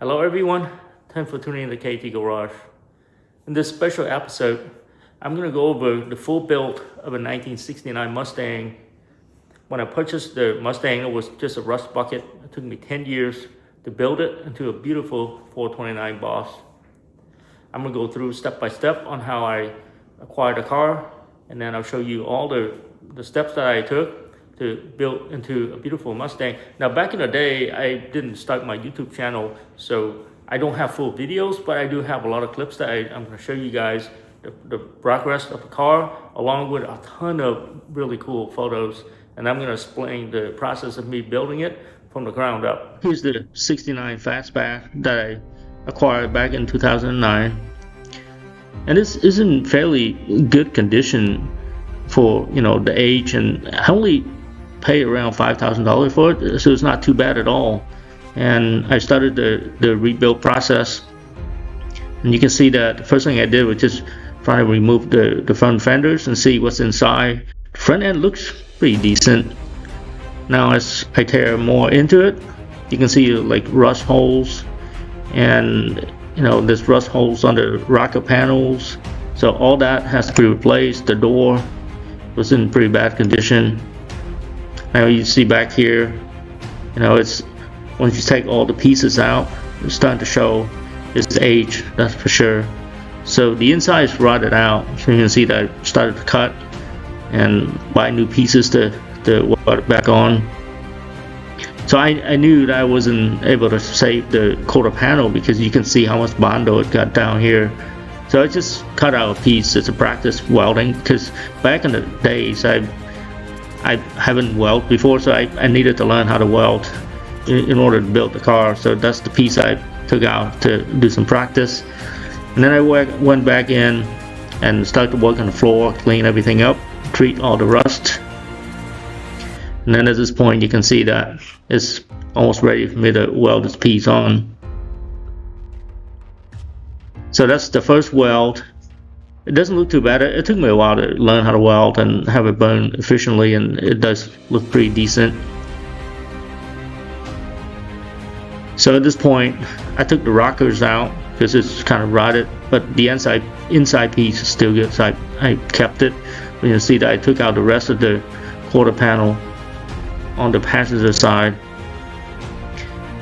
Hello everyone, thanks for tuning in to KT Garage. In this special episode, I'm going to go over the full build of a 1969 Mustang. When I purchased the Mustang, it was just a rust bucket. It took me 10 years to build it into a beautiful 429 Boss. I'm going to go through step by step on how I acquired the car, and then I'll show you all the steps that I took to build into a beautiful Mustang. Now, back in the day, I didn't start my YouTube channel, so I don't have full videos, but I do have a lot of clips that I'm going to show you guys the progress of the car, along with a ton of really cool photos. And I'm going to explain the process of me building it from the ground up. Here's the 69 Fastback that I acquired back in 2009. And this is in fairly good condition for, the age, and I only pay around $5,000 for it, so it's not too bad at all. And I started the rebuild process, and you can see that the first thing I did was just try to remove the front fenders and see what's inside. The front end looks pretty decent. Now as I tear more into it, you can see like rust holes, and there's rust holes on the rocker panels, so all that has to be replaced. The door was in pretty bad condition. Now you see back here, it's once you take all the pieces out, it's starting to show its age, that's for sure. So the inside is rotted out, so you can see that I started to cut and buy new pieces to weld it back on. So I knew that I wasn't able to save the quarter panel because you can see how much Bondo it got down here. So I just cut out a piece. It's a practice welding, because back in the days I haven't welded before, so I needed to learn how to weld in order to build the car. So that's the piece I took out to do some practice. And then I went back in and started to work on the floor, clean everything up, treat all the rust. And then at this point you can see that it's almost ready for me to weld this piece on. So that's the first weld. It doesn't look too bad. It took me a while to learn how to weld and have it burn efficiently, and it does look pretty decent. So at this point I took the rockers out because it's kind of rotted, but the inside piece is still good, so I kept it. You can see that I took out the rest of the quarter panel on the passenger side.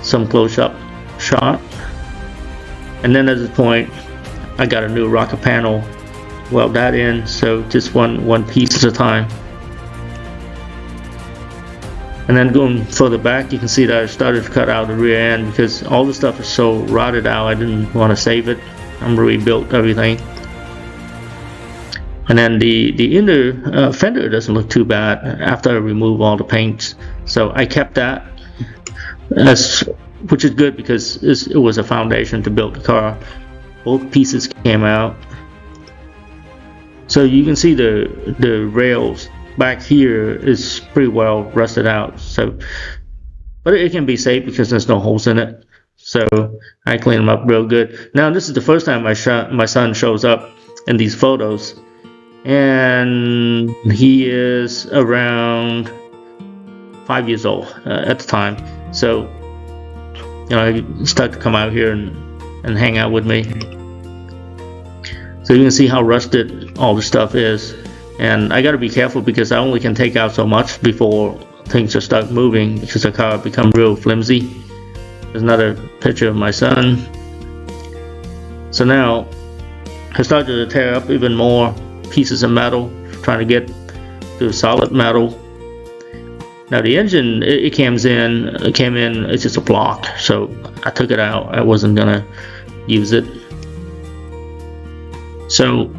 Some close-up shot. And then at this point I got a new rocker panel, weld that in, so just one piece at a time. And then going further back, you can see that I started to cut out the rear end because all the stuff is so rotted out. I didn't want to save it. I'm rebuilt everything. And then the inner fender doesn't look too bad after I remove all the paints, so I kept that, which is good because it was a foundation to build the car. Both pieces came out, so you can see the rails back here is pretty well rusted out. So, but it can be safe because there's no holes in it. So I clean them up real good. Now this is the first time my son shows up in these photos, and he is around 5 years old at the time. So he started to come out here and hang out with me. So you can see how rusted all the stuff is, and I got to be careful because I only can take out so much before things just start moving, because the car become real flimsy. There's another picture of my son. So now I started to tear up even more pieces of metal, trying to get to solid metal. Now the engine, it came in, it's just a block, so I took it out. I wasn't gonna use it. So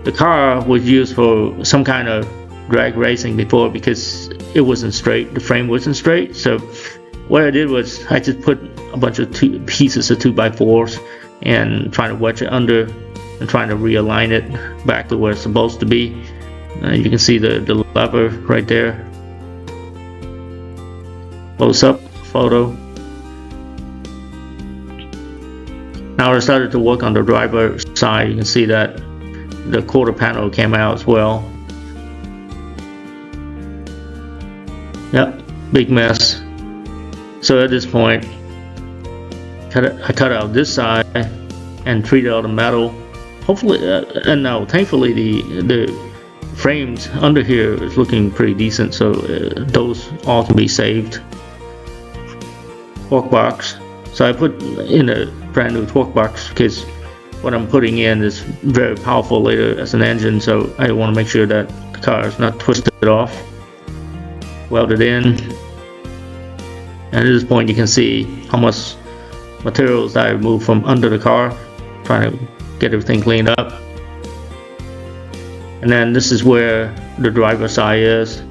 the car was used for some kind of drag racing before because it wasn't straight, the frame wasn't straight. So what I did was I just put a bunch of pieces of 2x4s and trying to wedge it under and trying to realign it back to where it's supposed to be. You can see the lever right there. Close up photo. Now I started to work on the driver side. You can see that the quarter panel came out as well. Yep, big mess. So at this point I cut out this side and treated all the metal. Hopefully, and now thankfully the frames under here is looking pretty decent, so those all can be saved. Torque box. So I put in a brand new torque box because what I'm putting in is very powerful later as an engine, so I want to make sure that the car is not twisted off. Welded in. And at this point you can see how much materials I removed from under the car, trying to get everything cleaned up. And then this is where the driver's side is,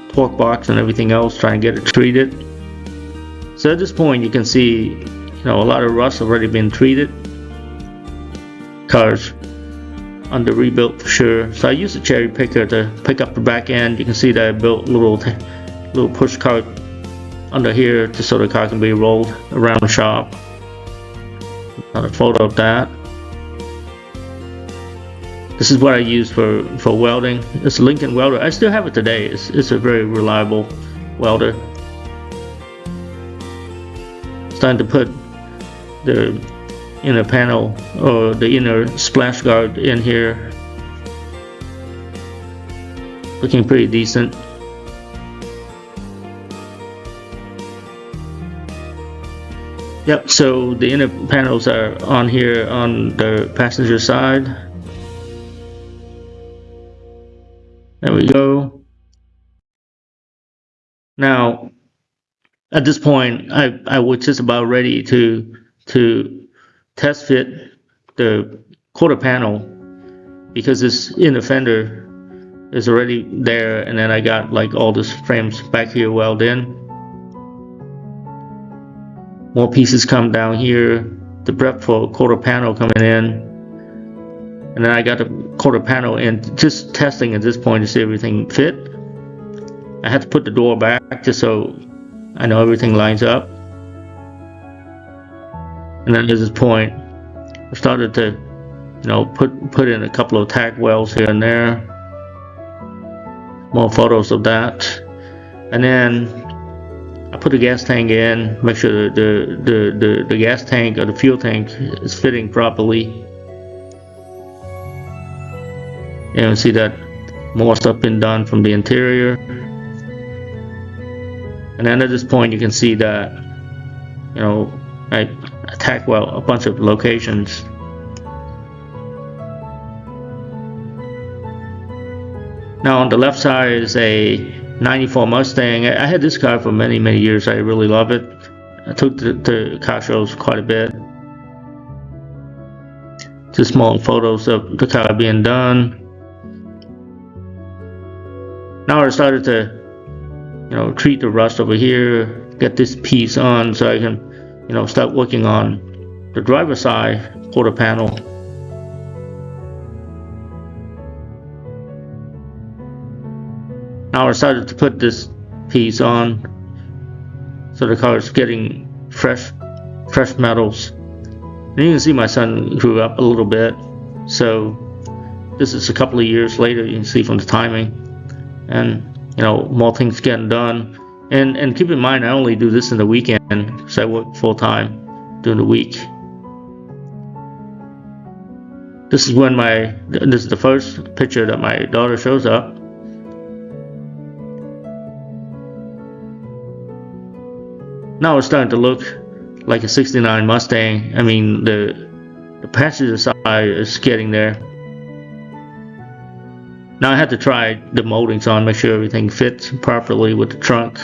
torque box and everything else, trying to get it treated. So at this point you can see, a lot of rust already been treated. Car's under rebuilt for sure. So I used a cherry picker to pick up the back end. You can see that I built a little push cart under here just so the car can be rolled around the shop. Another photo of that. This is what I use for welding. It's a Lincoln welder. I still have it today. It's a very reliable welder. Starting to put the inner panel or the inner splash guard in here. Looking pretty decent. Yep, so the inner panels are on here on the passenger side. There we go. Now, at this point, I was just about ready to test fit the quarter panel because this inner fender is already there, and then I got like all these frames back here welded in. More pieces come down here to prep for quarter panel coming in, and then I got the quarter panel in, just testing at this point to see everything fit. I had to put the door back just so I know everything lines up. And then at this point I started to put in a couple of tack welds here and there. More photos of that. And then I put the gas tank in, make sure the gas tank or the fuel tank is fitting properly. And see that more stuff been done from the interior. And then at this point you can see that I tack weld a bunch of locations. Now on the left side is a 94 Mustang. I had this car for many years. I really love it. I took the car shows quite a bit. Just small photos of the car being done. Now I started to treat the rust over here, get this piece on so I can start working on the driver's side quarter panel. Now I started to put this piece on so the car is getting fresh metals. And you can see my son grew up a little bit, so this is a couple of years later. You can see from the timing, and more things getting done. And keep in mind, I only do this in the weekend because I work full-time during the week. This is the first picture that my daughter shows up. Now it's starting to look like a 69 Mustang. I mean, the passenger side is getting there. Now I had to try the moldings on, make sure everything fits properly with the trunk.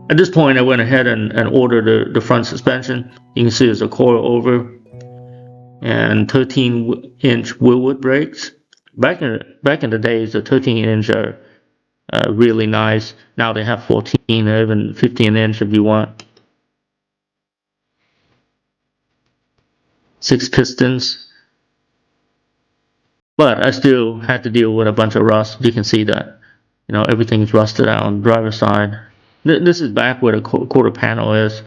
At this point I went ahead and ordered the front suspension. You can see there's a Coilover and 13-inch wheelwood brakes. Back in the days, the 13-inch are really nice. Now they have 14 or even 15-inch if you want. 6 pistons. But I still had to deal with a bunch of rust. You can see that everything's rusted out on the driver's side. This is back where the quarter panel is.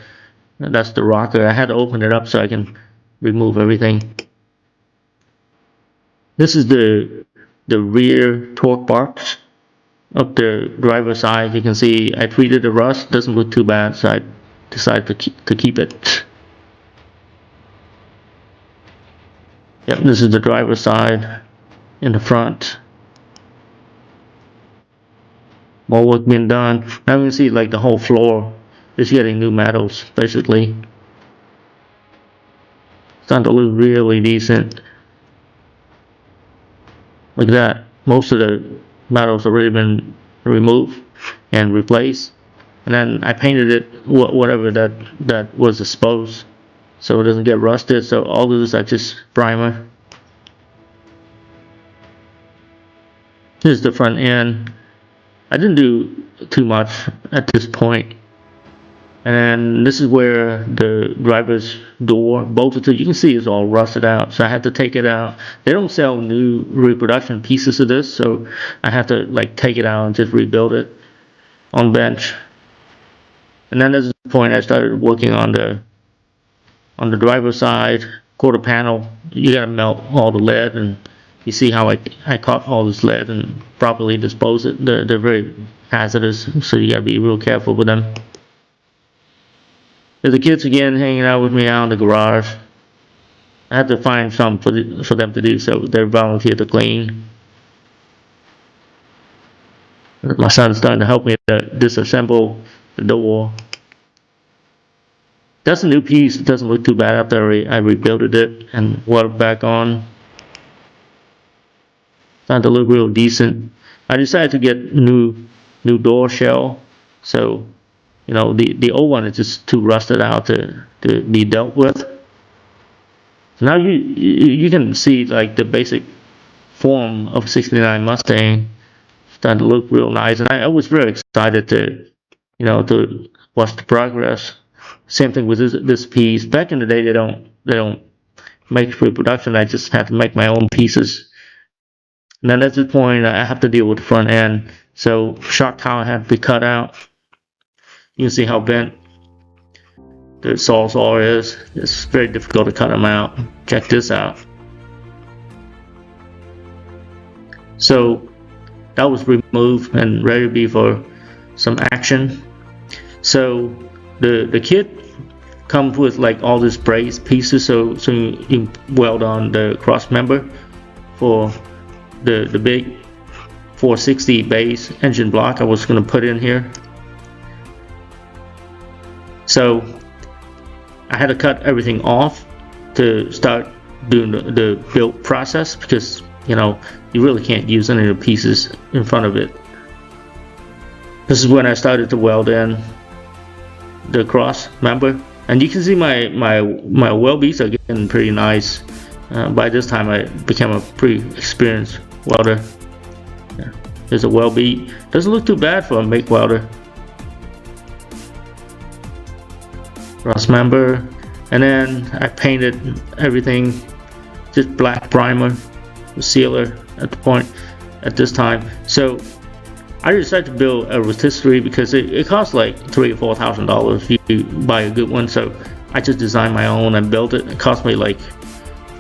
That's the rocker. I had to open it up so I can remove everything. This is the rear torque box. of the driver's side. You can see I treated the rust, doesn't look too bad, so I decided to keep it. Yep, this is the driver's side in the front. More work being done. Now you can see like the whole floor is getting new metals basically. Starting to look really decent. Like that. Most of the metals already been removed and replaced. And then I painted it whatever that was exposed, so it doesn't get rusted. So all of this are just primer. This is the front end. I didn't do too much at this point. And then this is where the driver's door bolted to. You can see it's all rusted out, so I had to take it out. They don't sell new reproduction pieces of this, so I have to like take it out and just rebuild it on bench. And then at this point I started working on the driver's side quarter panel. You gotta melt all the lead, and you see how I caught all this lead and properly dispose it. They're very hazardous, so you gotta be real careful with them. There's the kids again hanging out with me out in the garage. I had to find something for them to do, so they volunteered to clean. My son's starting to help me disassemble the door. That's a new piece. It doesn't look too bad after I rebuilt it and welded back on. Starting to look real decent. I decided to get new door shell, so you know the old one is just too rusted out to be dealt with. So now you can see like the basic form of 69 Mustang starting to look real nice, and I was very excited to watch the progress. Same thing with this piece. Back in the day, they don't make reproduction. I just had to make my own pieces. And then at this point, I have to deal with the front end. So shock tower had to be cut out. You can see how bent the saw is. It's very difficult to cut them out. Check this out. So that was removed and ready to be for some action. So the kit comes with like all these brace pieces, so you weld on the cross member for the big 460 base engine block I was going to put in here. So I had to cut everything off to start doing the build process, because you really can't use any of the pieces in front of it. This is when I started to weld in the cross member, and you can see my weld beats are getting pretty nice. By this time I became a pretty experienced welder. Yeah. There's a weld beat. Doesn't look too bad for a MIG welder. Cross member, and then I painted everything just black primer, the sealer at this time. So I decided to build a rotisserie because it costs like $3,000 or $4,000 if you buy a good one. So I just designed my own and built it. It cost me like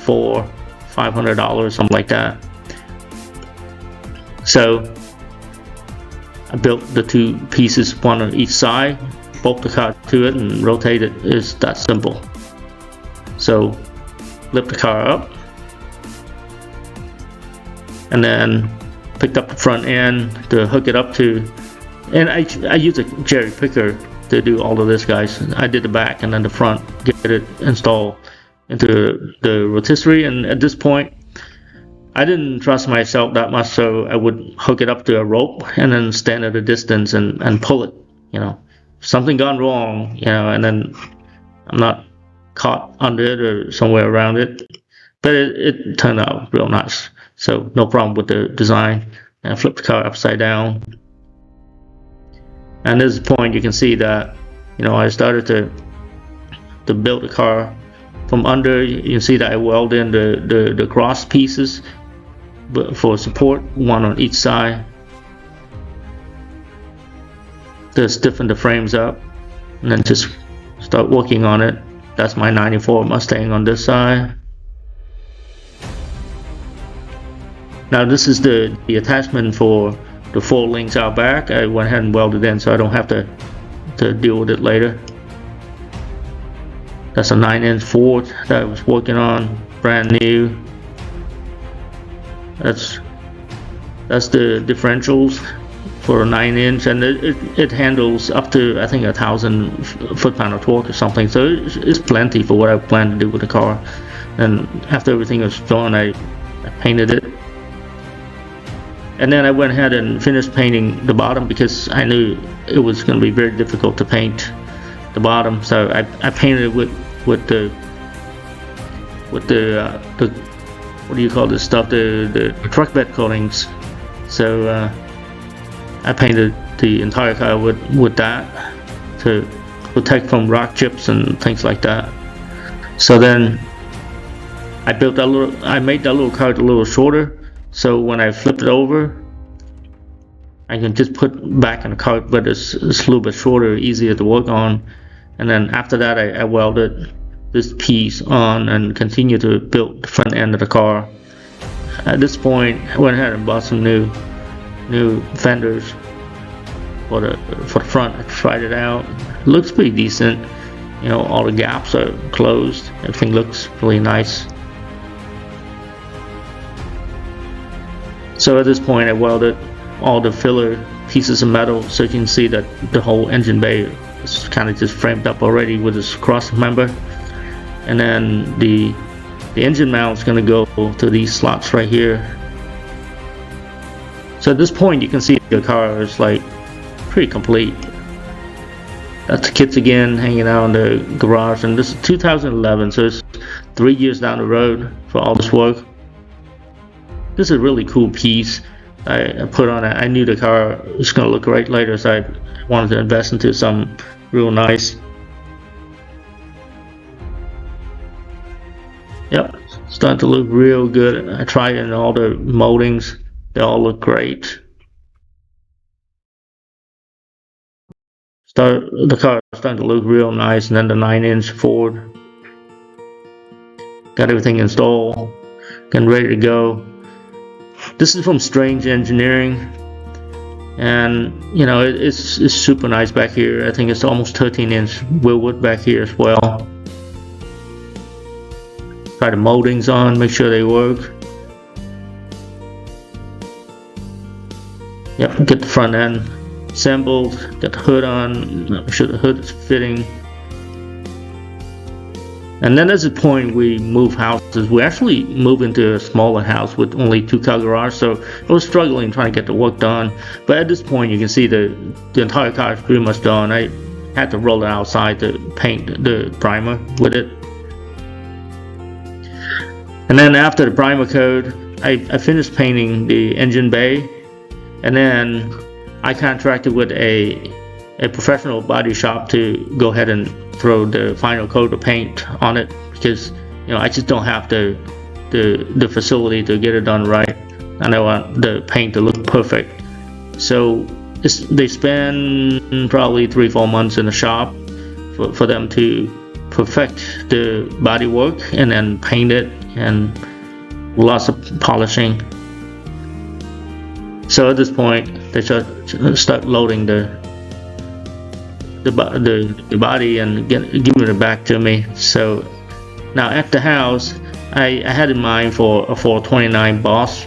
$500, something like that. So I built the two pieces, one on each side, bolt the car to it and rotate it. It's that simple. So lift the car up, and then picked up the front end to hook it up to, and I use a cherry picker to do all of this, guys. I did the back and then the front, get it installed into the rotisserie. And at this point I didn't trust myself that much, so I would hook it up to a rope and then stand at a distance and pull it. Something gone wrong, and then I'm not caught under it or somewhere around it. But it turned out real nice, so no problem with the design. And I flipped the car upside down, and at this point you can see that I started to build the car from under. You can see that I welded in the cross pieces, but for support, one on each side, to stiffen the frames up, and then just start working on it. That's my 94 Mustang on this side. Now this is the attachment for the 4 links out back, I went ahead and welded in so I don't have to deal with it later. That's a 9-inch Ford that I was working on, brand new. That's the differentials for a 9-inch, and it handles up to, I think, 1,000 foot-pound of torque or something. So it's plenty for what I plan to do with the car. And after everything was done, I painted it. And then I went ahead and finished painting the bottom because I knew it was going to be very difficult to paint the bottom. So I painted it with the what do you call this stuff? The truck bed coatings. So I painted the entire car with that to protect from rock chips and things like that. So then I made that little cart a little shorter, so when I flip it over, I can just put back in the cart, but it's a little bit shorter, easier to work on. And then after that, I welded this piece on and continue to build the front end of the car. At this point, I went ahead and bought some new fenders for the front. I tried it out. It looks pretty decent. You know, all the gaps are closed. Everything looks really nice. So at this point, I welded all the filler pieces of metal, so you can see that the whole engine bay is kind of just framed up already with this cross member. And then the engine mount is going to go to these slots right here. So at this point, you can see the car is like pretty complete. That's the kits again hanging out in the garage, and this is 2011, so it's 3 years down the road for all this work. This is a really cool piece I put on it. I knew the car was going to look great later, so I wanted to invest into something real nice. Yep, starting to look real good. I tried it in all the moldings. They all look great. The car is starting to look real nice, and then the 9-inch Ford. Got everything installed, getting ready to go. This is from Strange Engineering, and you know it's super nice back here. I think it's almost 13-inch wheelwood back here as well. Try the moldings on, make sure they work. Yep, get the front end assembled, get the hood on, make sure the hood is fitting. And then there's a point we move houses. We actually moved into a smaller house with only 2-car garage, so I was struggling trying to get the work done. But at this point, you can see the entire car is pretty much done. I had to roll it outside to paint the primer with it. And then after the primer coat, I finished painting the engine bay, and then I contracted with a professional body shop to go ahead and throw the final coat of paint on it, because you know I just don't have the facility to get it done right, and I want the paint to look perfect. So they spend probably 3-4 months in the shop for them to perfect the bodywork and then paint it, and lots of polishing. So at this point, they start loading the body and giving it back to me. So now at the house, I had in mind for a 429 Boss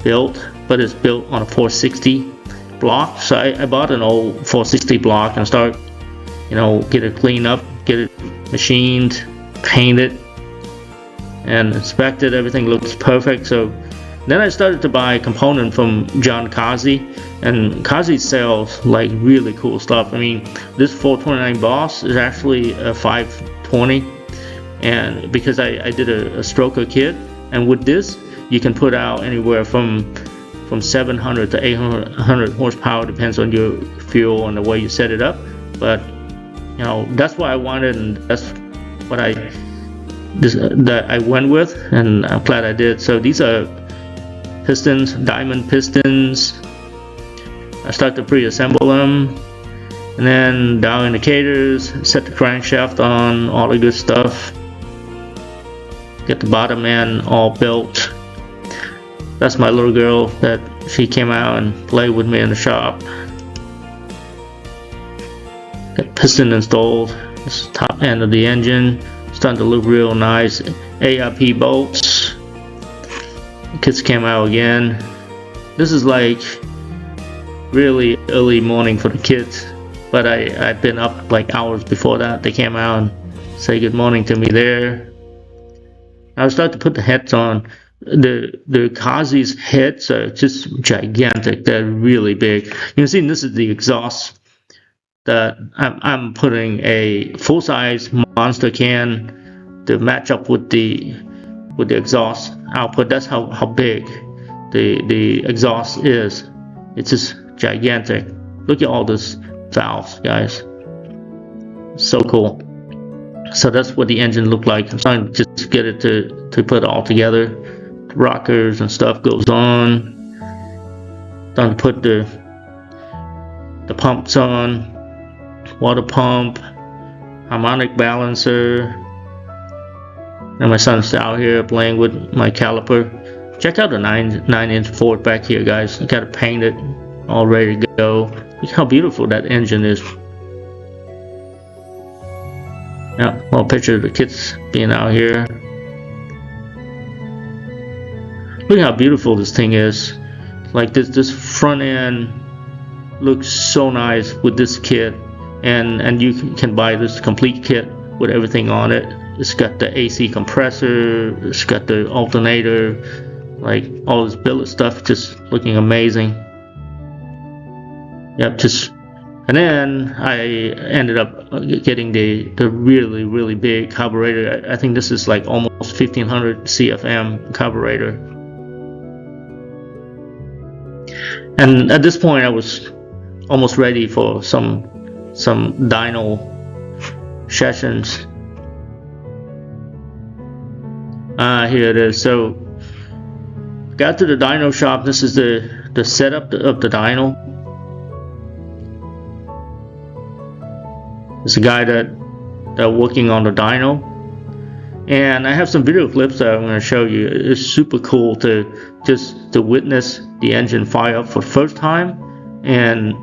built, but it's built on a 460 block. So I bought an old 460 block and start, you know, get it cleaned up, get it machined, painted, and inspected. Everything looks perfect. So then I started to buy a component from John Kazi, and Kazi sells like really cool stuff. I mean, this 429 Boss is actually a 520, and because I did a stroker kit, and with this you can put out anywhere from 700 to 800 horsepower, depends on your fuel and the way you set it up. But you know, that's what I wanted, and that's what that I went with, and I'm glad I did. So these are pistons, diamond pistons. I start to pre-assemble them, and then dial indicators, set the crankshaft on, all the good stuff. Get the bottom end all built. That's my little girl that she came out and played with me in the shop. Got piston installed. This is top end of the engine. Starting to look real nice. AIP bolts. The kids came out again. This is like really early morning for the kids, but I've been up like hours before that. They came out and say good morning to me there. I was starting to put the heads on. The Kazi's heads are just gigantic. They're really big. You can see this is the exhaust that I'm putting a full-size monster can to match up with the exhaust output. That's how big the exhaust is. It's just gigantic. Look at all these valves, guys. So cool. So that's what the engine looked like. I'm trying to just get it to put it all together. The rockers and stuff goes on. Starting to put the pumps on. Water pump, harmonic balancer, and my son's out here playing with my caliper. Check out the 9-inch Ford back here, guys. I got it painted, all ready to go. Look how beautiful that engine is. Yeah, well, picture of the kids being out here. Look how beautiful this thing is. Like this front end looks so nice with this kit. And you can buy this complete kit with everything on it. It's got the AC compressor, it's got the alternator, like all this billet stuff, just looking amazing. Yep, and then I ended up getting the really big carburetor. I think this is like almost 1500 CFM carburetor. And at this point I was almost ready for some dyno sessions. Here it is. So got to the dyno shop. This is the setup of the dyno. It's a guy that working on the dyno, and I have some video clips that I'm going to show you. It's super cool to witness the engine fire up for the first time, and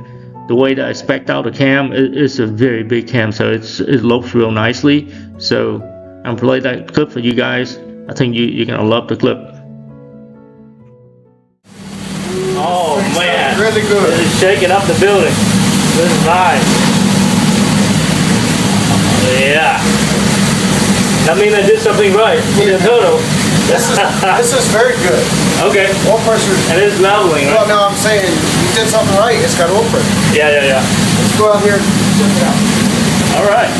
the way that I spec'd out the cam, it's a very big cam, so it lopes real nicely. So I'm play that clip for you guys. I think you're gonna love the clip. Oh man, really good. It's shaking up the building. This is nice. Yeah. That means I did something right with the total. This is very good. Okay. Oil pressure. And it's leveling, right? Well, no, I'm saying you did something right. It's got oil pressure. Yeah. Let's go out here and check it out. All right.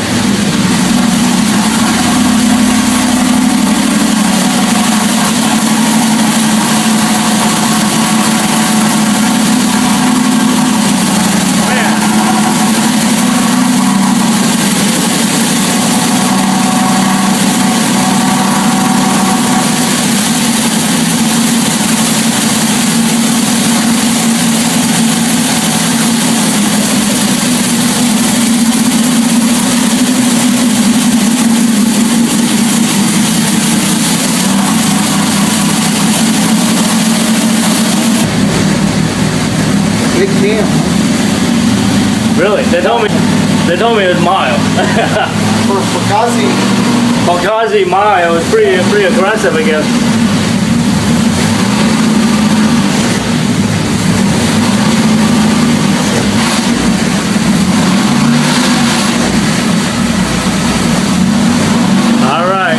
Big cam. Really? They told me it's mild. For Kazi mild is pretty aggressive, I guess. All right.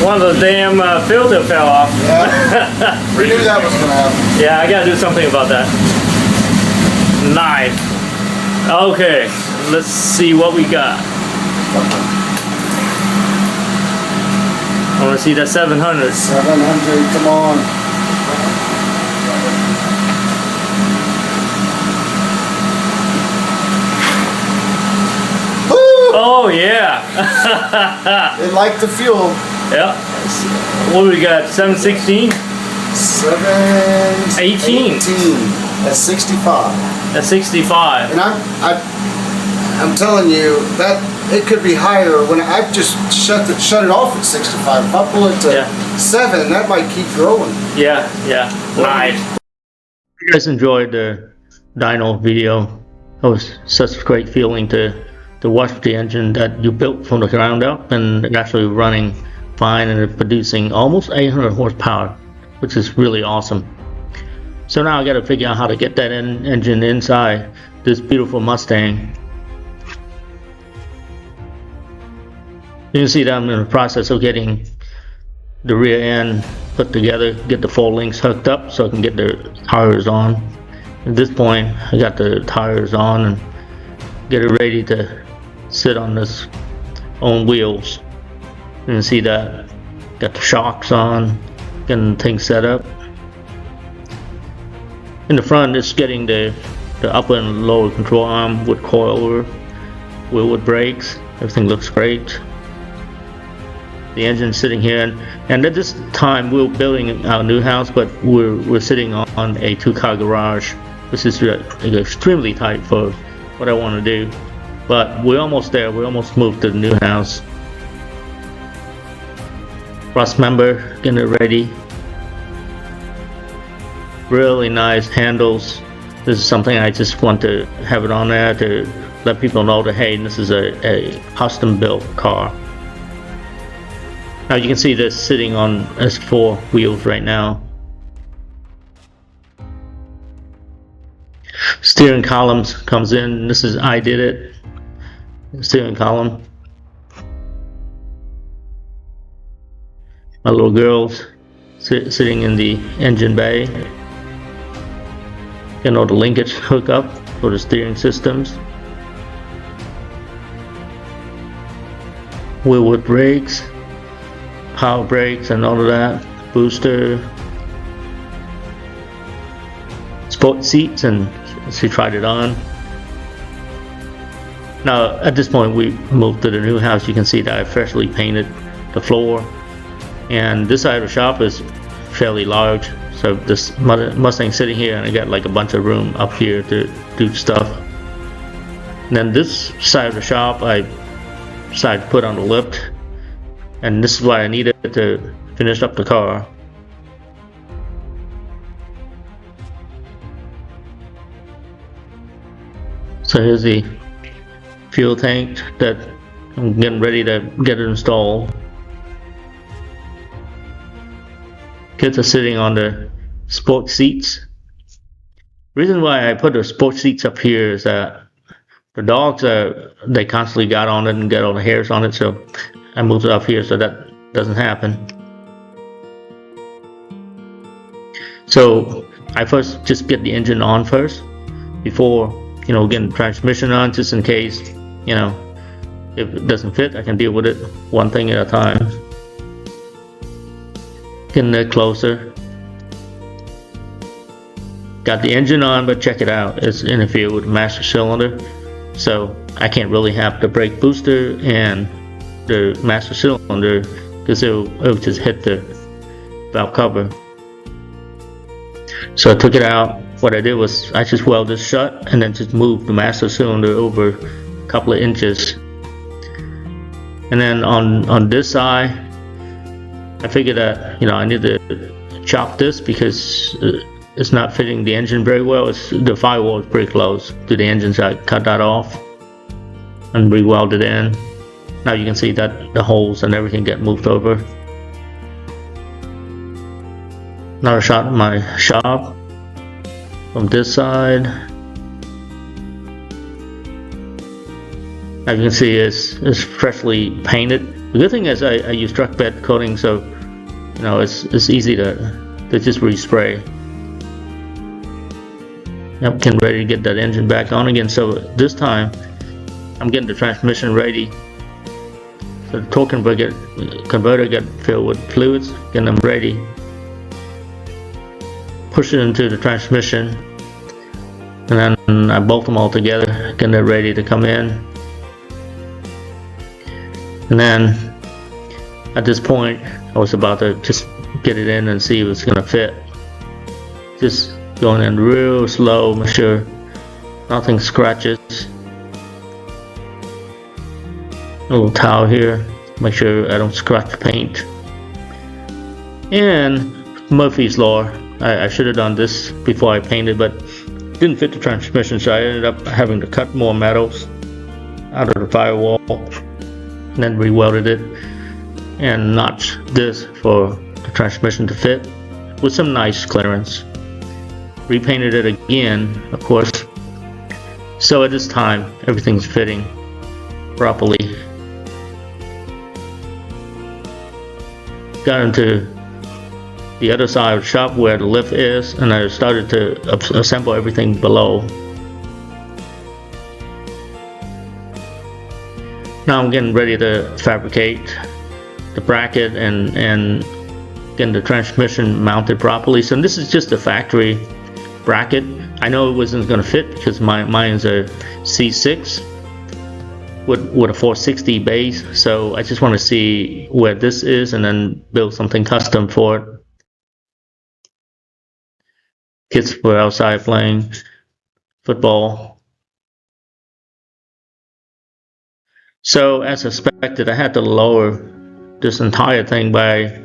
One of the damn filter fell off. Yeah. We knew that was going to happen. Yeah, I gotta do something about that. Nice. Okay, let's see what we got. I want to see that 700. 700, come on. Woo! Oh yeah. It liked the fuel. Yeah. What do we got? 716? 18. at 65. At 65. And I'm telling you that it could be higher. When I've just shut it off at 65. If I pull it to 7, that might keep growing. Yeah. Nice. If you guys enjoyed the dyno video, it was such a great feeling to watch the engine that you built from the ground up and actually running fine and producing almost 800 horsepower, which is really awesome. So now I got to figure out how to get that engine inside this beautiful Mustang. You can see that I'm in the process of getting the rear end put together, get the 4 links hooked up so I can get the tires on. At this point, I got the tires on and get it ready to sit on this on wheels. You can see that. Got the shocks on, getting things set up. In the front, it's getting the upper and lower control arm with coilover, wheel with brakes. Everything looks great. The engine sitting here, and at this time we're building our new house, but we're sitting on a 2-car garage, which is extremely tight for what I want to do. But we're almost there. We almost moved to the new house. Crossmember, getting it ready. Really nice handles. This is something I just want to have it on there to let people know that, hey, this is a custom built car. Now you can see this sitting on S4 wheels right now. Steering columns comes in. This is I did it. Steering column. My little girl's sitting in the engine bay. Getting all the linkage hook up for the steering systems. Wheel with brakes, power brakes and all of that. Booster. Sport seats, and she tried it on. Now at this point we moved to the new house. You can see that I freshly painted the floor, and this side of the shop is fairly large, so this Mustang sitting here, and I got like a bunch of room up here to do stuff. And then this side of the shop I decided to put on the lift, and this is what I needed to finish up the car. So here's the fuel tank that I'm getting ready to get it installed. Kids are sitting on the sport seats. Reason why I put the sport seats up here is that the dogs they constantly got on it and got all the hairs on it, so I moved it up here so that doesn't happen. So I first just get the engine on first before getting the transmission on, just in case if it doesn't fit, I can deal with it one thing at a time. Getting it closer. Got the engine on, but check it out, it's interfered with the master cylinder, so I can't really have the brake booster and the master cylinder because it'll just hit the valve cover. So I took it out. What I did was I just welded it shut and then just moved the master cylinder over a couple of inches. And then on this side, I figured that I need to chop this because it's not fitting the engine very well. The firewall is pretty close to the engine, so I cut that off and re-welded in. Now you can see that the holes and everything get moved over. Another shot of my shop from this side. As you can see, it's freshly painted. The good thing is I use truck bed coating, so it's easy to just respray. Yep, getting ready to get that engine back on again. So this time I'm getting the transmission ready. So the torque converter got filled with fluids, getting them ready. Push it into the transmission, and then I bolt them all together, getting it ready to come in. And then at this point I was about to just get it in and see if it's gonna fit. Just Going in real slow, make sure nothing scratches. A little towel here, make sure I don't scratch paint. And Murphy's Law, I should have done this before I painted, but didn't fit the transmission, so I ended up having to cut more metals out of the firewall, and then re-welded it and notched this for the transmission to fit with some nice clearance. Repainted it again, of course, so at this time everything's fitting properly. Got into the other side of the shop where the lift is, and I started to assemble everything below. Now I'm getting ready to fabricate the bracket and getting the transmission mounted properly. So this is just a factory bracket. I know it wasn't going to fit because mine is a C6 with a 460 base, so I just want to see where this is and then build something custom for it. Kids were outside playing football. So as expected, I had to lower this entire thing by,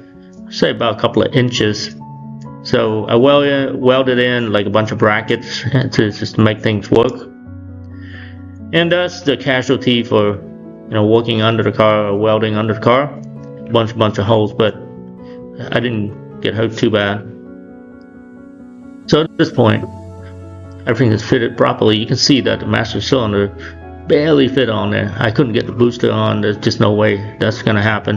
say, about a couple of inches. So I welded in like a bunch of brackets to just make things work. And that's the casualty for, working under the car or welding under the car. A bunch of holes, but I didn't get hurt too bad. So at this point, everything is fitted properly. You can see that the master cylinder barely fit on there. I couldn't get the booster on. There's just no way that's gonna happen.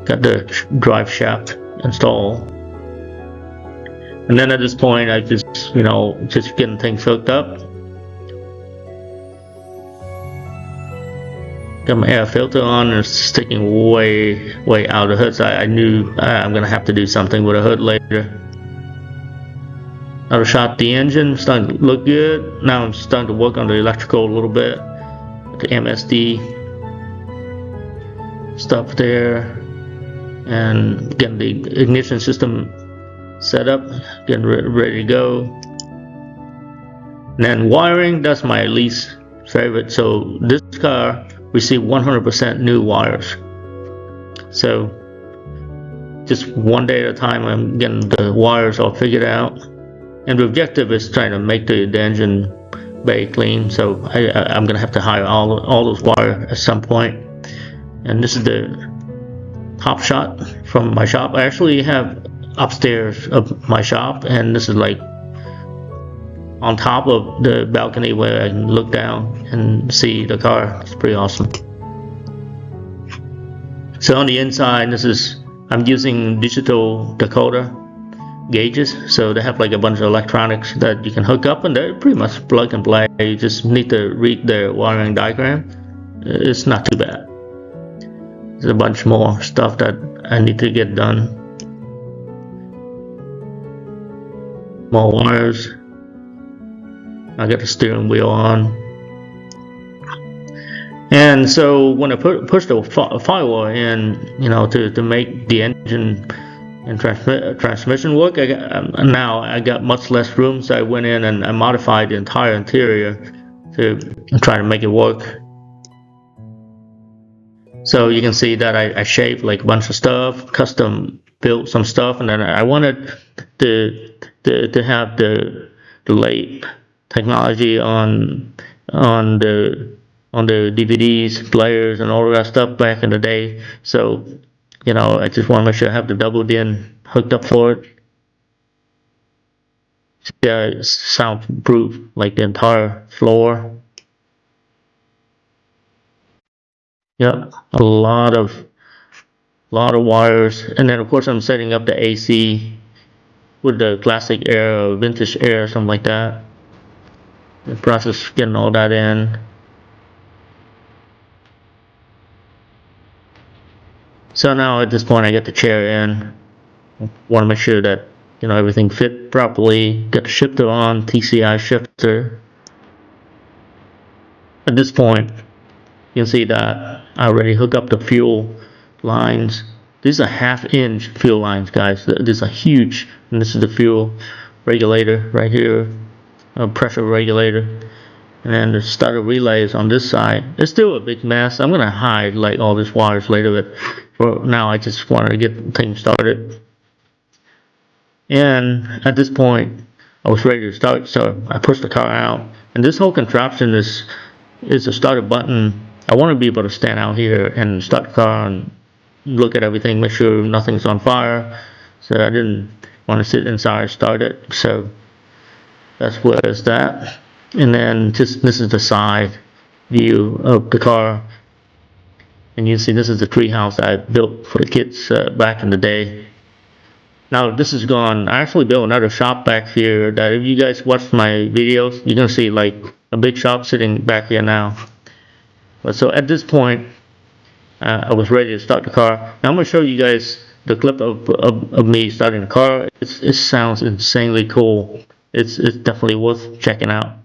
Got the drive shaft installed. And then at this point, I just, just getting things hooked up. Got my air filter on, and it's sticking way out of the hood, so I knew I'm gonna have to do something with the hood later. I shot the engine, starting to look good. Now I'm starting to work on the electrical a little bit. The MSD stuff there, and getting the ignition system set up, getting ready to go. And then wiring, that's my least favorite. So this car received 100% new wires. So just one day at a time, I'm getting the wires all figured out. And the objective is trying to make the engine bay clean. So I'm gonna have to hire all those wires at some point. And this is the top shot from my shop. I actually have upstairs of my shop, and this is like on top of the balcony where I can look down and see the car. It's pretty awesome. So on the inside, I'm using digital decoder gauges, so they have like a bunch of electronics that you can hook up, and they're pretty much plug and play. You just need to read the wiring diagram. It's not too bad. There's a bunch more stuff that I need to get done. More wires. I got the steering wheel on. And so when I push the firewall in, to make the engine and transmission work, now I got much less room, so I went in and I modified the entire interior to try to make it work. So you can see that I shaped like a bunch of stuff, custom built some stuff, and then I wanted to have the late technology on the DVDs, players, and all of that stuff back in the day. So I just want to make sure I have the double DIN hooked up for it. Yeah, it's soundproof, like the entire floor. Yep, a lot of wires, and then of course I'm setting up the AC with the classic air or vintage air, something like that. The process getting all that in. So now at this point I get the chair in. Want to make sure that everything fit properly. Get the shifter on, TCI shifter. At this point, you can see that I already hooked up the fuel lines These are 1/2-inch fuel lines, guys. These are huge. And this is the fuel regulator right here, pressure regulator. And then the starter relay is on this side. It's still a big mess. I'm gonna hide like all these wires later, but for now I just wanted to get things started. And at this point, I was ready to start, so I pushed the car out. And this whole contraption is a starter button. I want to be able to stand out here and start the car and look at everything, make sure nothing's on fire. So I didn't want to sit inside and start it. So that's where it's that. And then this is the side view of the car. And you see this is the treehouse I built for the kids back in the day. Now this is gone. I actually built another shop back here that if you guys watch my videos, you're gonna see like a big shop sitting back here now. But so at this point, I was ready to start the car. Now I'm gonna show you guys the clip of me starting the car. It sounds insanely cool. It's definitely worth checking out.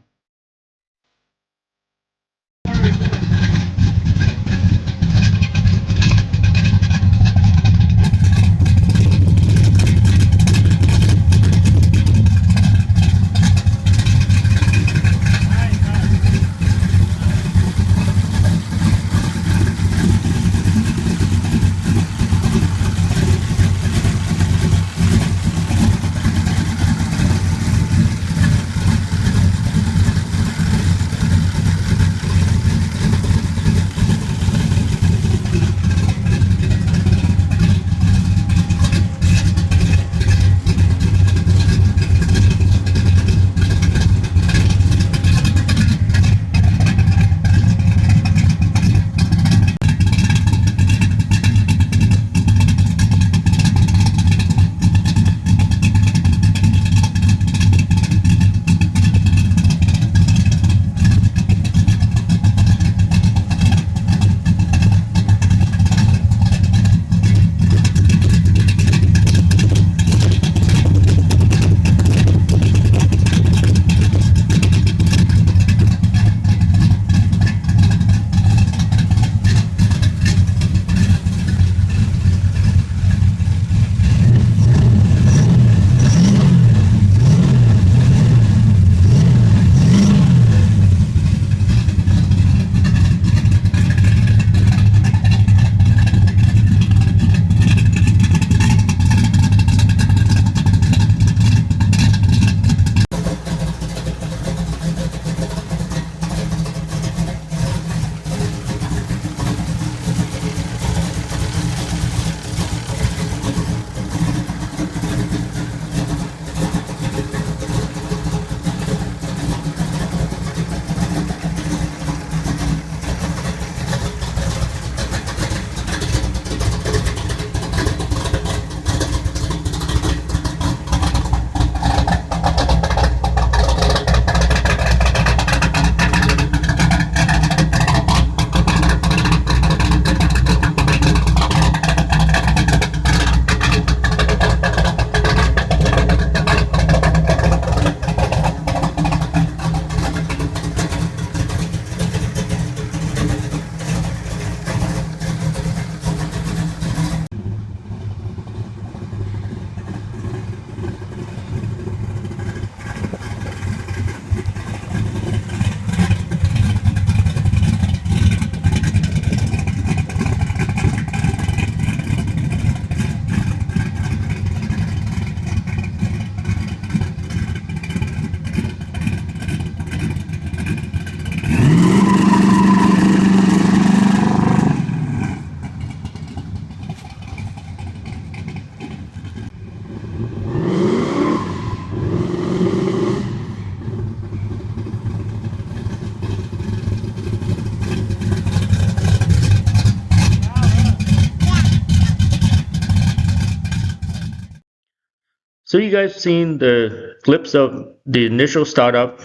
So you guys seen the clips of the initial startup,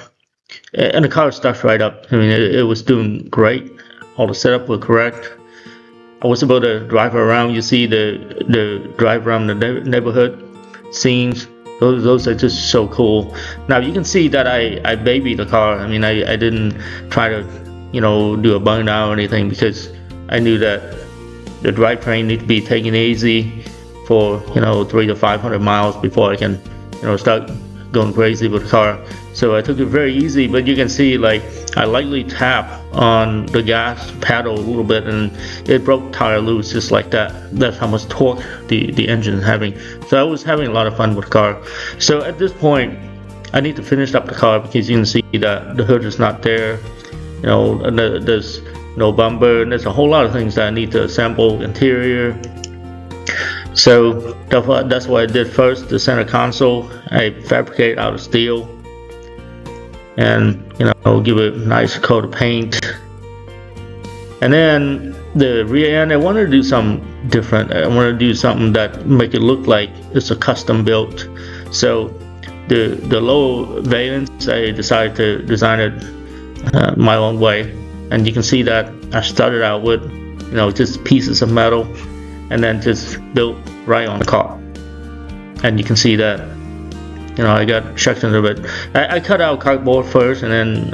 and the car starts right up. I mean, it was doing great. All the setup was correct. I was able to drive around. You see the drive around the neighborhood scenes. Those are just so cool. Now you can see that I babied the car. I mean, I didn't try to, do a burn down or anything, because I knew that the drivetrain need to be taken easy for 300 to 500 miles before I can start going crazy with the car. So I took it very easy, but you can see like I lightly tap on the gas pedal a little bit and it broke tire loose just like that. That's how much torque the engine is having. So I was having a lot of fun with the car. So at this point I need to finish up the car because you can see that the hood is not there. There's no bumper, and there's a whole lot of things that I need to assemble interior. So that's what I did first. The center console I fabricate out of steel and give it a nice coat of paint. And then the rear end, I wanted to do something different. I wanted to do something that make it look like it's a custom built. So the lower valence, I decided to design it my own way. And you can see that I started out with just pieces of metal and then just built right on the car. And you can see that I got sections of it. I cut out cardboard first, and then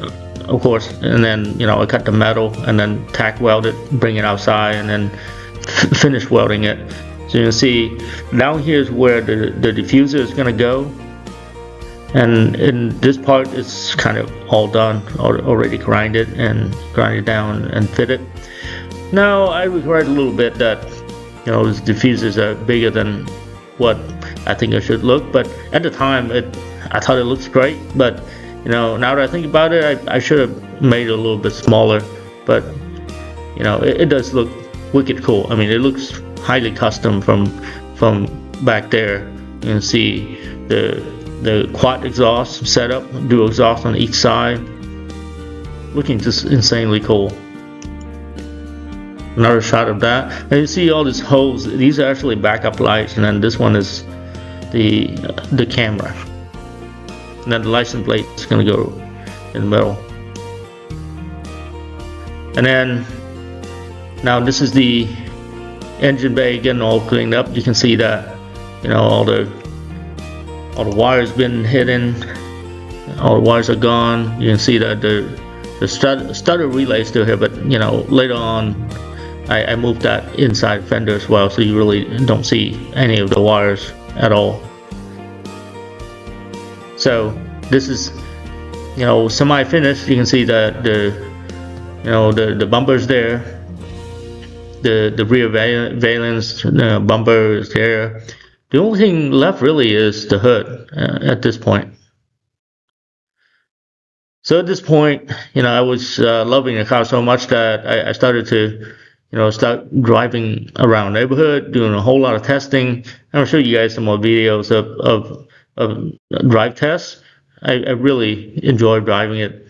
of course, I cut the metal and then tack weld it, bring it outside, and then finish welding it. So you can see down here is where the diffuser is going to go, and in this part it's kind of all done, already grinded down and fitted. Now I regret a little bit that these diffusers are bigger than what I think it should look, but at the time I thought it looks great. But now that I think about it, I should have made it a little bit smaller. But it does look wicked cool. I mean, it looks highly custom from back there. You can see the quad exhaust setup, dual exhaust on each side, looking just insanely cool. Another shot of that, and you see all these holes. These are actually backup lights, and then this one is the camera, and then the license plate is going to go in the middle. And then now this is the engine bay getting all cleaned up. You can see that all the wires been hidden, all the wires are gone. You can see that the starter relay is still here, but later on I moved that inside fender as well, so you really don't see any of the wires at all. So this is semi-finished. You can see that the bumper's there, the rear valence bumper is there. The only thing left really is the hood at this point. So at this point, I was loving the car so much that I started to start driving around the neighborhood, doing a whole lot of testing. And I'll show you guys some more videos of drive tests. I really enjoy driving it.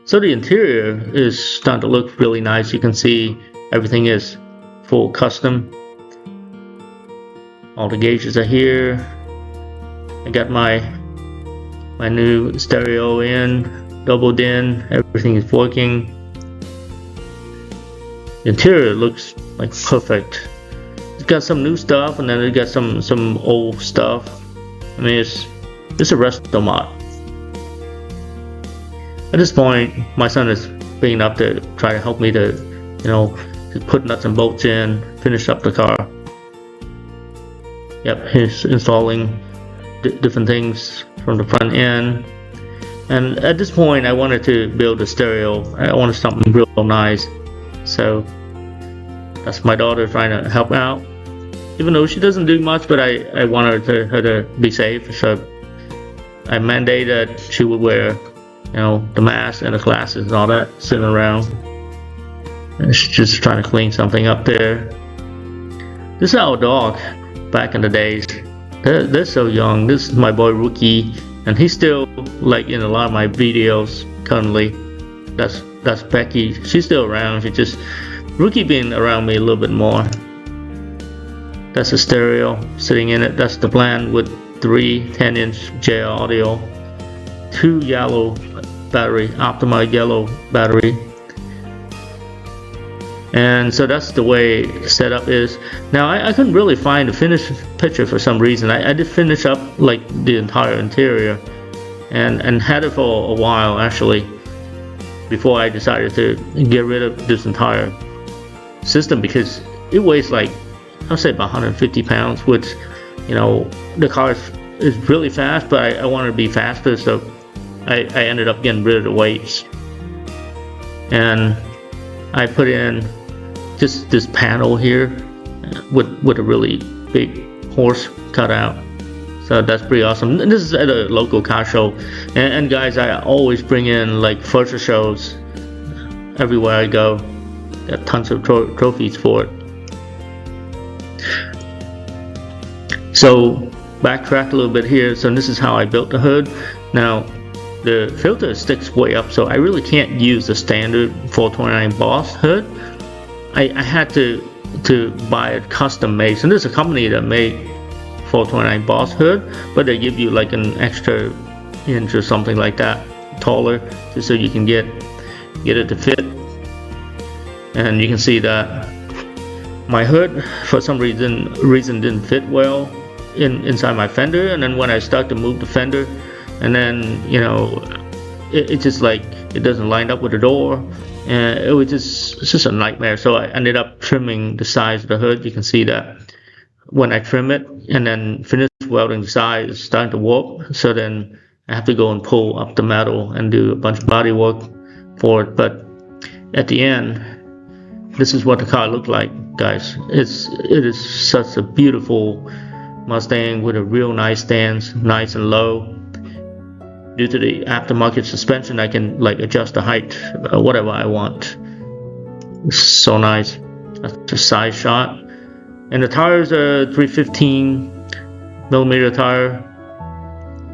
So the interior is starting to look really nice. You can see everything is full custom. All the gauges are here. I got my new stereo in, doubled in, everything is working. The interior looks like perfect. It's got some new stuff, and then it got some old stuff. I mean, it's a Restomod. At this point, my son is big enough to try to help me to put nuts and bolts in, finish up the car. Yep, he's installing different things from the front end. And at this point, I wanted to build a stereo. I wanted something real nice. So that's my daughter trying to help out. Even though she doesn't do much, but I wanted her to be safe. So I mandated that she would wear, the mask and the glasses and all that, sitting around. And she's just trying to clean something up there. This is our dog back in the days. They're so young. This is my boy Rookie, and he's still like in a lot of my videos currently. That's Becky. She's still around. Rookie being around me a little bit more. That's a stereo sitting in it. That's the plan with 3 10-inch JL audio, 2 yellow battery, optimized yellow battery. And so that's the way the setup is. Now I couldn't really find a finished picture for some reason. I did finish up like the entire interior and had it for a while actually before I decided to get rid of this entire system, because it weighs like, I'll say about 150 pounds, which, the car is really fast, but I wanted to be faster, so I ended up getting rid of the weights. And I put in just this panel here with a really big horse cutout. So that's pretty awesome. And this is at a local car show. And guys, I always bring in like furniture shows everywhere I go. Got tons of trophies for it. So backtrack a little bit here. So this is how I built the hood. Now the filter sticks way up, so I really can't use the standard 429 Boss hood. I had to buy it custom made. So there's a company that made 429 Boss hood, but they give you like an extra inch or something like that taller, just so you can get it to fit. And you can see that my hood for some reason didn't fit well inside my fender, and then when I start to move the fender, and then it just like it doesn't line up with the door, and it's just a nightmare. So I ended up trimming the sides of the hood. You can see that when I trim it and then finish welding the sides, it's starting to warp. So then I have to go and pull up the metal and do a bunch of body work for it. But at the end, this is what the car looked like, guys. It is such a beautiful Mustang with a real nice stance, nice and low. Due to the aftermarket suspension, I can like adjust the height whatever I want. It's so nice. That's the side shot. And the tires are 315 millimeter tire.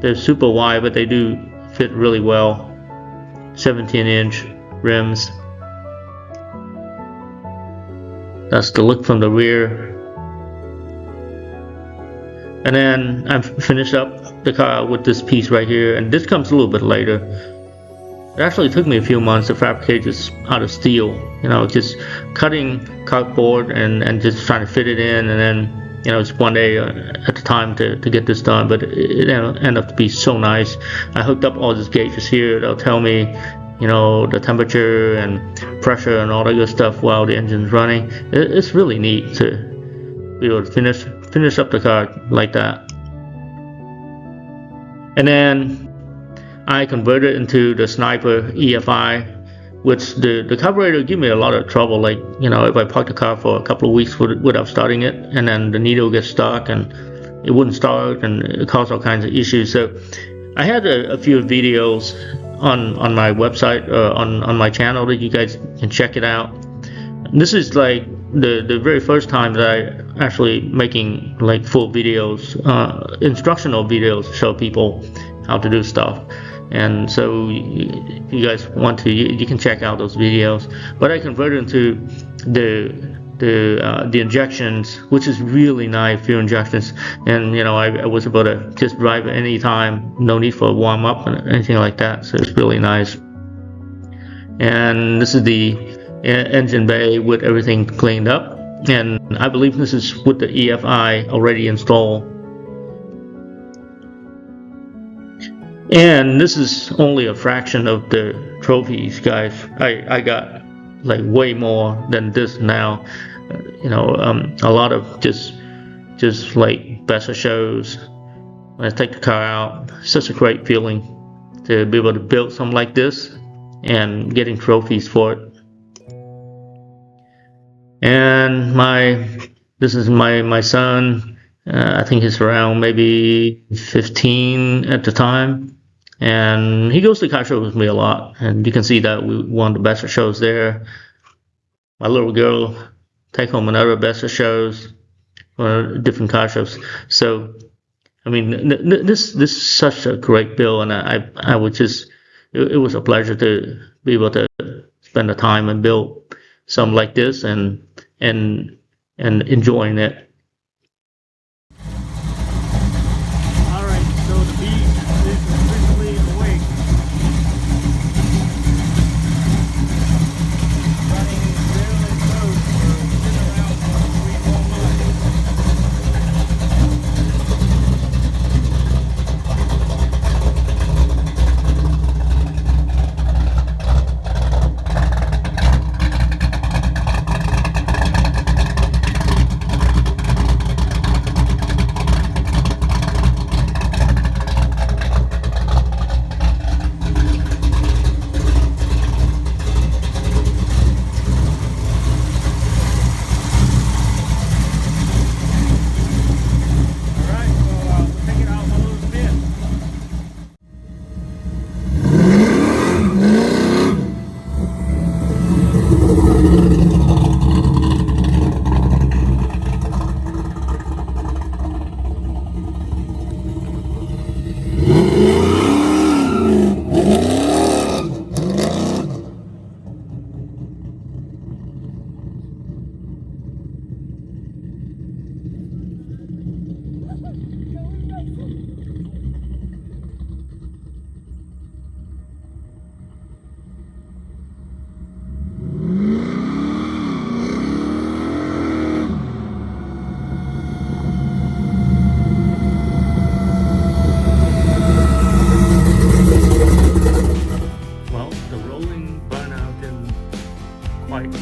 They're super wide, but they do fit really well. 17-inch rims. That's the look from the rear. And then I finished up the car with this piece right here, and this comes a little bit later. It actually took me a few months to fabricate this out of steel, just cutting cardboard and just trying to fit it in, and then just one day at a time to get this done. But it ended up to be so nice. I hooked up all these gauges here. They'll tell me the temperature and pressure and all that good stuff while the engine's running. It's really neat to be able to finish up the car like that. And then I converted into the Sniper EFI, which the carburetor gave me a lot of trouble. Like, if I parked the car for a couple of weeks without starting it, and then the needle gets stuck and it wouldn't start, and it caused all kinds of issues. So I had a few videos on my website, on my channel, that you guys can check it out. And this is like the very first time that I actually making like full videos, instructional videos to show people how to do stuff. And so if you guys want to, you can check out those videos. But I converted into the injections, which is really nice, fuel injections. And I was able to just drive at any time, no need for a warm up and anything like that. So it's really nice. And this is the engine bay with everything cleaned up. And I believe this is with the EFI already installed. And this is only a fraction of the trophies, guys. I got like way more than this now. A lot of just like best of shows. When I take the car out, it's such a great feeling to be able to build something like this and getting trophies for it. And this is my son. I think he's around maybe 15 at the time, and he goes to car shows with me a lot, and you can see that we won the best of shows there. My little girl take home another best of shows, different car shows. So I mean, this is such a great bill, and I would just, it was a pleasure to be able to spend the time and build something like this and enjoying it. All right, so the beast is officially awake. Running really close for been around for 3-4 months.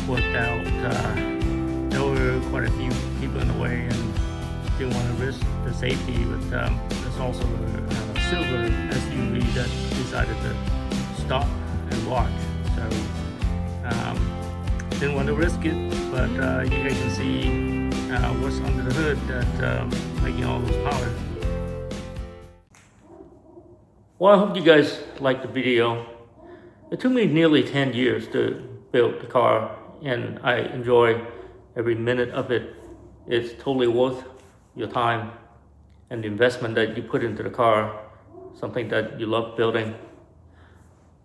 Worked out. There were quite a few people in the way and didn't want to risk the safety, but there's also a silver SUV that decided to stop and watch. So didn't want to risk it, but you guys can see what's under the hood that making all those powers. Well, I hope you guys liked the video. It took me nearly 10 years to build the car, and I enjoy every minute of it. It's totally worth your time and the investment that you put into the car, something that you love building.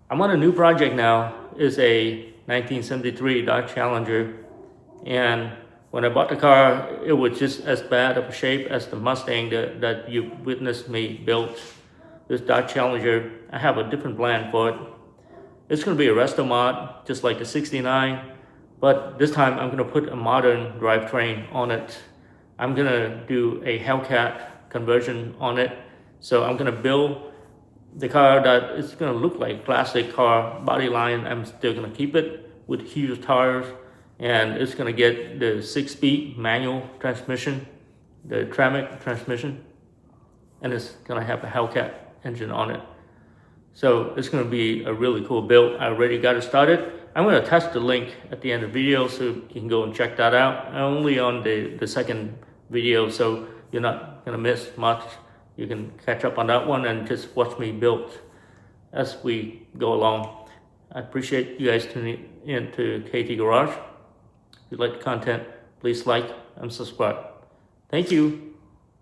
I'm on a new project now. It's a 1973 Dodge Challenger, and when I bought the car, it was just as bad of a shape as the Mustang that you witnessed me build. This Dodge Challenger, I have a different plan for it. It's going to be a Restomod, just like the 69, but this time I'm going to put a modern drivetrain on it. I'm going to do a Hellcat conversion on it. So I'm going to build the car that is going to look like a classic car body line. I'm still going to keep it with huge tires, and it's going to get the 6-speed manual transmission, the Tramic transmission, and it's going to have a Hellcat engine on it. So it's going to be a really cool build. I already got it started. I'm going to attach the link at the end of the video so you can go and check that out. I'm only on the second video, so you're not going to miss much. You can catch up on that one and just watch me build as we go along. I appreciate you guys tuning in to KT Garage. If you like the content, please like and subscribe. Thank you.